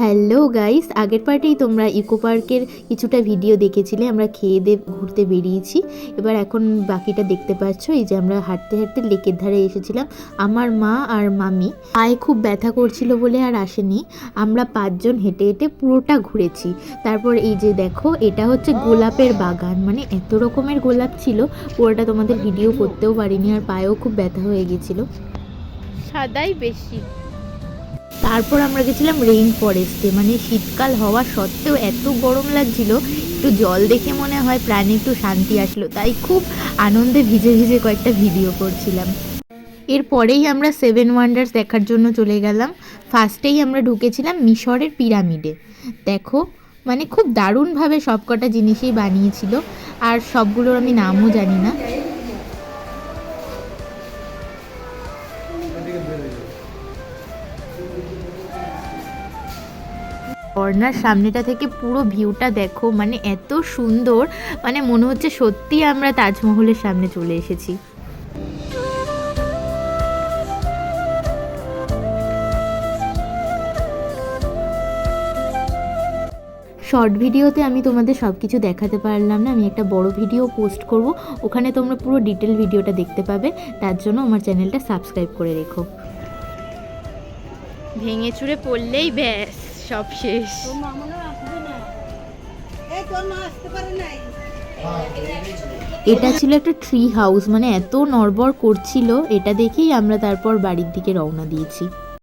Hello guys, আগের পার্টেই তোমরা eco পার্কের কিছুটা ভিডিও দেখেছিলে। আমরা খেয়ে দিয়ে ঘুরতে বেরিয়েছি। এবার এখন বাকিটা দেখতে পাচ্ছ। এই যে আমরা হাঁটতে হাঁটতে লেকের ধারে এসেছিলাম। আমার মা আর মামি পায়ে খুব ব্যথা করছিল বলে আর আসেনি। আমরা 5 জন হেঁটে হেঁটে পুরোটা ঘুরেছি। তারপর এই যে দেখো, এটা হচ্ছে গোলাপের বাগান, মানে এত রকমের গোলাপ ছিল, পুরোটা তোমাদের ভিডিও করতেও পারিনি। আর পায়েও খুব ব্যথা হয়ে গেছিলো, সাদাই বেশি। তারপর আমরা গেছিলাম রেইন ফরেস্টে, মানে শীতকাল হওয়া সত্ত্বেও এত গরম লাগছিল, একটু জল দেখে মনে হয় প্রাণে একটু শান্তি আসলো, তাই খুব আনন্দে ভিজে ভিজে কয়েকটা ভিডিও করছিলাম। এরপরেই আমরা 7 ওয়ান্ডার্স দেখার জন্য চলে গেলাম। ফার্স্টেই আমরা ঢুকেছিলাম মিশরের পিরামিডে। দেখো, মানে খুব দারুণভাবে সবকটা জিনিসই বানিয়েছিল, আর সবগুলোর আমি নামও জানি না। ঝর্ণার সামনেটা থেকে পুরো ভিউটা দেখো, মানে এত সুন্দর, মানে মনে হচ্ছে সত্যি আমরা তাজমহলের সামনে চলে এসেছি। শর্ট ভিডিওতে আমি তোমাদের সব কিছু দেখাতে পারলাম না, আমি একটা বড় ভিডিও পোস্ট করব, ওখানে তোমরা পুরো ডিটেল ভিডিওটা দেখতে পাবে। তার জন্য আমার চ্যানেলটা সাবস্ক্রাইব করে রেখো। ভেঙে চুরে পড়লেই ব্যাস সব শেষ। এটা ছিল একটা ট্রি হাউস, মানে এত নড়বড় করছিল, এটা দেখেই আমরা তারপর বাড়ির দিকে রওনা দিয়েছি।